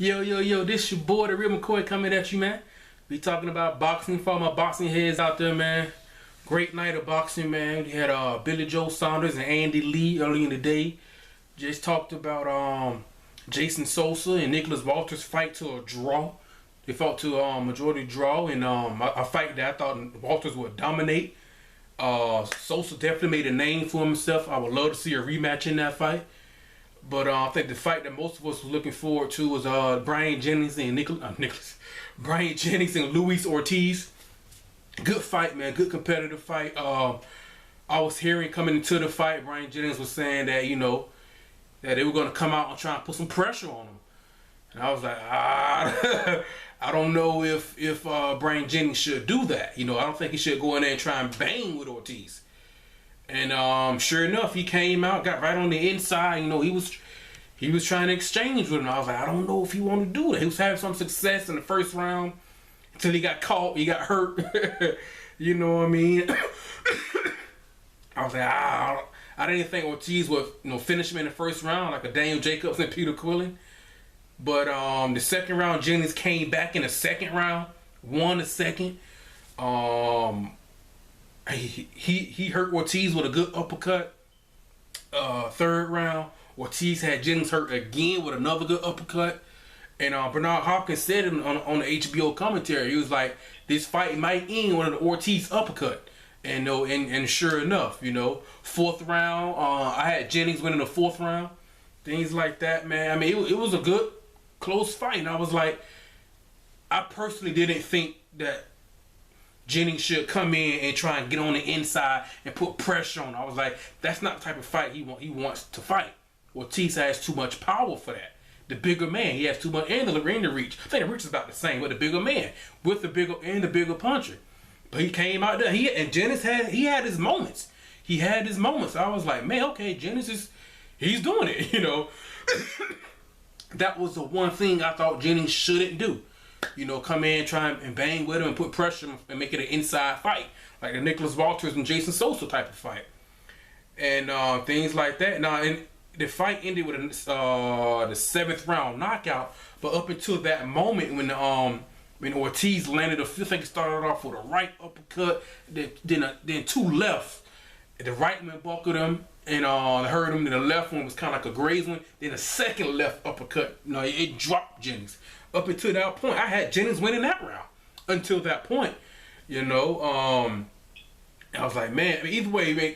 Yo, this your boy, the Real McCoy, coming at you, man. We talking about boxing for my boxing heads out there, man. Great night of boxing, man. We had Billy Joe Saunders and Andy Lee early in the day. Just talked about Jason Sosa and Nicholas Walters' fight to a draw. They fought to a majority draw in a fight that I thought Walters would dominate. Sosa definitely made a name for himself. I would love to see a rematch in that fight. But I think the fight that most of us were looking forward to was Brian Jennings and Brian Jennings and Luis Ortiz. Good fight, man. Good competitive fight. I was hearing coming into the fight, Brian Jennings was saying that that they were going to come out and try and put some pressure on him. And I was like, I don't know if Brian Jennings should do that. I don't think he should go in there and try and bang with Ortiz. And sure enough, he came out, got right on the inside. He was trying to exchange with him. I was like, I don't know if he want to do that. He was having some success in the first round until he got caught. He got hurt. You know what I mean? I was like, I didn't think Ortiz would finish him in the first round like a Daniel Jacobs and Peter Quillen. But the second round, Jennings came back in the second round, won the second. He hurt Ortiz with a good uppercut. Third round, Ortiz had Jennings hurt again with another good uppercut. And Bernard Hopkins said it on the HBO commentary. He was like, this fight might end with an Ortiz uppercut. And sure enough, fourth round, I had Jennings winning the fourth round. Things like that, man. I mean, it was a good, close fight. And I was like, I personally didn't think that Jennings should come in and try and get on the inside and put pressure on. I was like, that's not the type of fight he wants to fight. Ortiz has too much power for that. The bigger man, he has too much, and the reach. I think the reach is about the same with the bigger man, with the bigger puncher. But he came out there, and Jennings had his moments. He had his moments. I was like, man, okay, Jennings he's doing it. That was the one thing I thought Jennings shouldn't do. Come in, try and bang with him and put pressure and make it an inside fight. Like the Nicholas Walters and Jason Sosa type of fight. And things like that. Now, and the fight ended with the seventh round knockout. But up until that moment when Ortiz landed, I think it started off with a right uppercut, then two left. The right one buckled him and hurt him. Then the left one was kind of like a graze one. Then the second left uppercut, it dropped Jennings. Up until that point, I had Jennings winning that round. Until that point, I was like, man. Either way, man,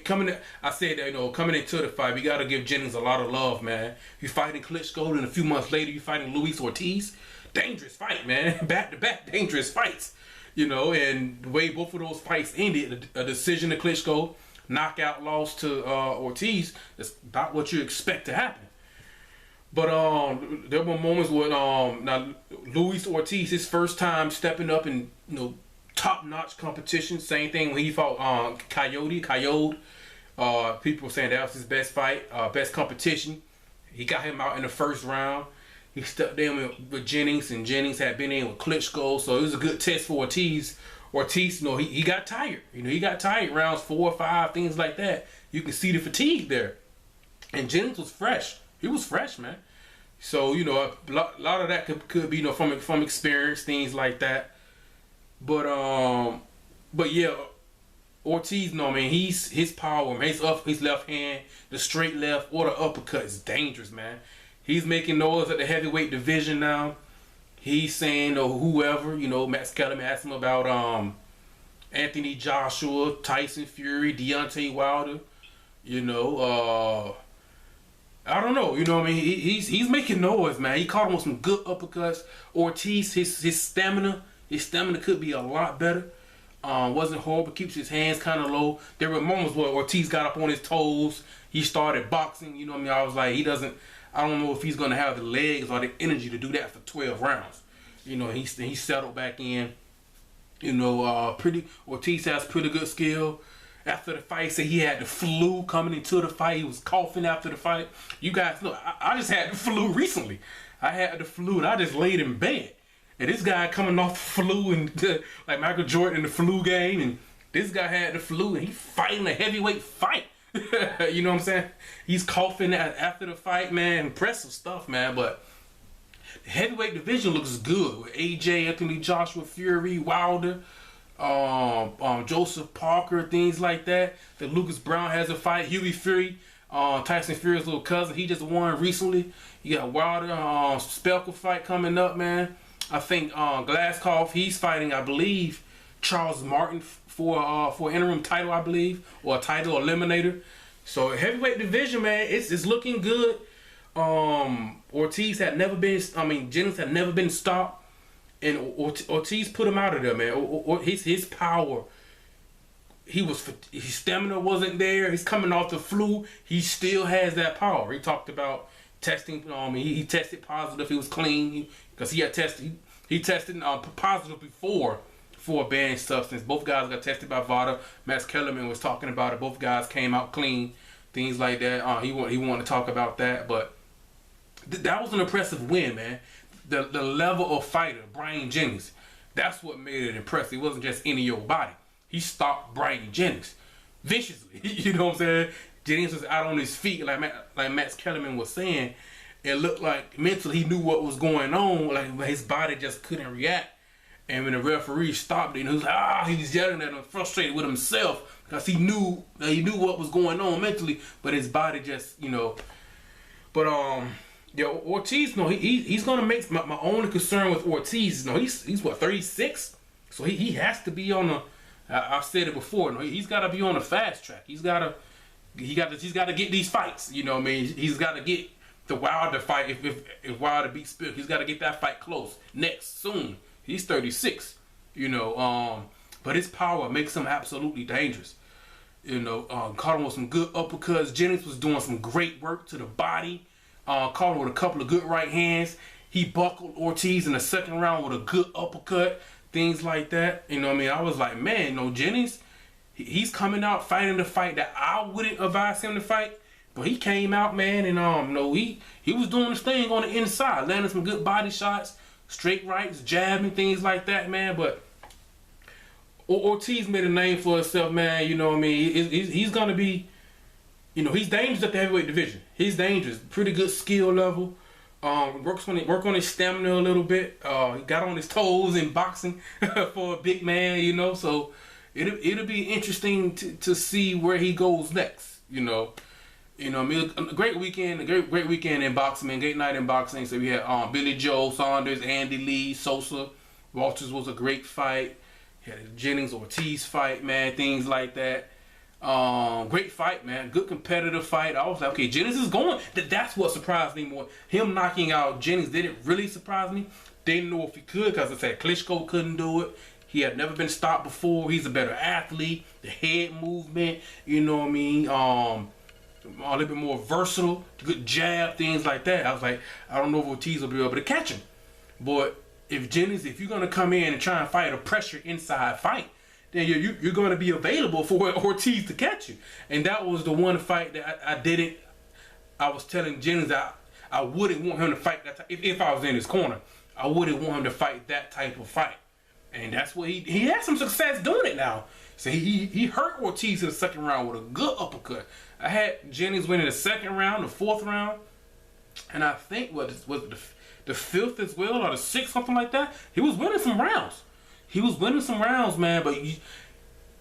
I said that coming into the fight, we got to give Jennings a lot of love, man. You fighting Klitschko, and a few months later, you fighting Luis Ortiz. Dangerous fight, man. Back to back, dangerous fights. And the way both of those fights ended, a decision to Klitschko, knockout loss to Ortiz. That's about what you expect to happen. But there were moments when now Luis Ortiz, his first time stepping up in top-notch competition. Same thing when he fought Coyote. People were saying that was his best fight, best competition. He got him out in the first round. He stepped in with Jennings, and Jennings had been in with Klitschko, so it was a good test for Ortiz. Ortiz, he got tired. He got tired rounds 4 or 5, things like that. You can see the fatigue there. And Jennings was fresh. He was fresh, man. So, a lot of that could be, from experience, things like that. But yeah, Ortiz, his power, man, his left hand, the straight left or the uppercut is dangerous, man. He's making noise at the heavyweight division now. He's saying, whoever, Matt Kellerman asked him about Anthony Joshua, Tyson Fury, Deontay Wilder, I don't know, he's making noise, man. He caught him with some good uppercuts. Ortiz, his stamina could be a lot better. Wasn't horrible, keeps his hands kind of low. There were moments where Ortiz got up on his toes. He started boxing, I was like, I don't know if he's gonna have the legs or the energy to do that for 12 rounds. He settled back in. Ortiz has pretty good skill. After the fight, said he had the flu coming into the fight. He was coughing after the fight. You guys know, I just had the flu recently. I had the flu and I just laid in bed. And this guy coming off the flu and like Michael Jordan in the flu game, and this guy had the flu and he fighting a heavyweight fight. You know what I'm saying? He's coughing after the fight, man. Impressive stuff, man. But heavyweight division looks good with AJ, Anthony Joshua, Fury, Wilder, Joseph Parker, things like that. That Lucas Brown has a fight. Hughie Fury, Tyson Fury's little cousin, he just won recently. You got Wilder, Spelker fight coming up, man. I think Glaskov, he's fighting, I believe, Charles Martin for an interim title, I believe, or a title eliminator. So heavyweight division, man, it's looking good. Ortiz had never been, Jennings had never been stopped, and Ortiz put him out of there, man. His power, his stamina wasn't there. He's coming off the flu. He still has that power. He talked about testing. He tested positive. He was clean because he tested positive before for a banned substance. Both guys got tested by VADA. Max Kellerman was talking about it. Both guys came out clean. Things like that. He wanted to talk about that, but that was an impressive win, man. The level of fighter, Brian Jennings, that's what made it impressive. It wasn't just any old body. He stopped Brian Jennings viciously. You know what I'm saying? Jennings was out on his feet, like Max Kellerman was saying. It looked like mentally he knew what was going on, like his body just couldn't react. And when the referee stopped it, and he was yelling at him, frustrated with himself because he knew what was going on mentally, but his body just, But Ortiz, he's gonna make my only concern with Ortiz. He's what, 36, so he has to be on the. I've said it before. He's got to be on the fast track. He's got to get these fights. You know what I mean? He's got to get the Wilder fight. If Wilder beats Spill, he's got to get that fight close next soon. He's 36. But his power makes him absolutely dangerous. Caught him with some good uppercuts. Jennings was doing some great work to the body. Caught him with a couple of good right hands. He buckled Ortiz in the second round with a good uppercut. Things like that. I was like, man, Jennings, he's coming out fighting the fight that I wouldn't advise him to fight. But he came out, man, and he was doing his thing on the inside, landing some good body shots, straight rights, jabbing, things like that, man. But Ortiz made a name for himself, man. He's gonna be, he's dangerous at the heavyweight division. He's dangerous, pretty good skill level. Work on his stamina a little bit. He got on his toes in boxing for a big man, so it'll be interesting to see where he goes next. A great weekend in boxing, man. Great night in boxing. So we had Billy Joe Saunders, Andy Lee, Sosa. Walters was a great fight. He had a Jennings Ortiz fight, man. Things like that. Great fight, man. Good competitive fight. I was like, okay, Jennings is going. That's what surprised me more. Him knocking out Jennings didn't really surprise me. Didn't know if he could, because I said Klitschko couldn't do it. He had never been stopped before. He's a better athlete. The head movement, a little bit more versatile. Good jab, things like that. I was like, I don't know if Ortiz will be able to catch him. But if you're going to come in and try and fight a pressure inside fight, then you're going to be available for Ortiz to catch you. And that was the one fight that I was telling Jennings that I wouldn't want him to fight that type. If I was in his corner, I wouldn't want him to fight that type of fight. And that's what he had some success doing it now. So he hurt Ortiz in the second round with a good uppercut. I had Jennings winning the second round, the fourth round, and I think was the fifth as well, or the sixth, something like that. He was winning some rounds. Man, but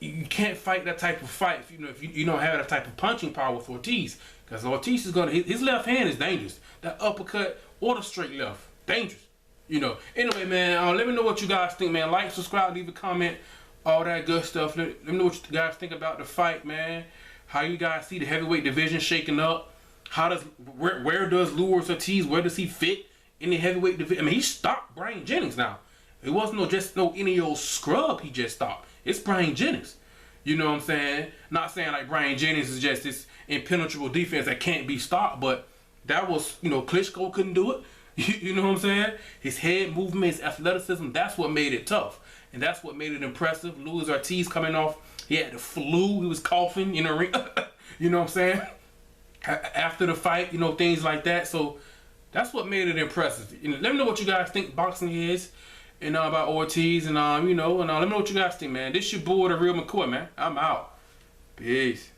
you can't fight that type of fight if you don't have that type of punching power with Ortiz. Because Ortiz is his left hand is dangerous. That uppercut or the straight left, dangerous. Anyway, man, let me know what you guys think, man. Like, subscribe, leave a comment, all that good stuff. Let me know what you guys think about the fight, man. How you guys see the heavyweight division shaking up? Where does Luis Ortiz, where does he fit in the heavyweight division? He stopped Brian Jennings now. It wasn't just any old scrub he just stopped. It's Brian Jennings. You know what I'm saying? Not saying like Brian Jennings is just this impenetrable defense that can't be stopped, but that was, Klitschko couldn't do it. You know what I'm saying? His head movement, his athleticism, that's what made it tough. And that's what made it impressive. Luis Ortiz coming off, he had the flu, he was coughing in the ring. You know what I'm saying? After the fight, things like that. So that's what made it impressive. Let me know what you guys think boxing is, and about Ortiz, and let me know what you guys think, man. This your boy, The Real McCoy, man. I'm out. Peace.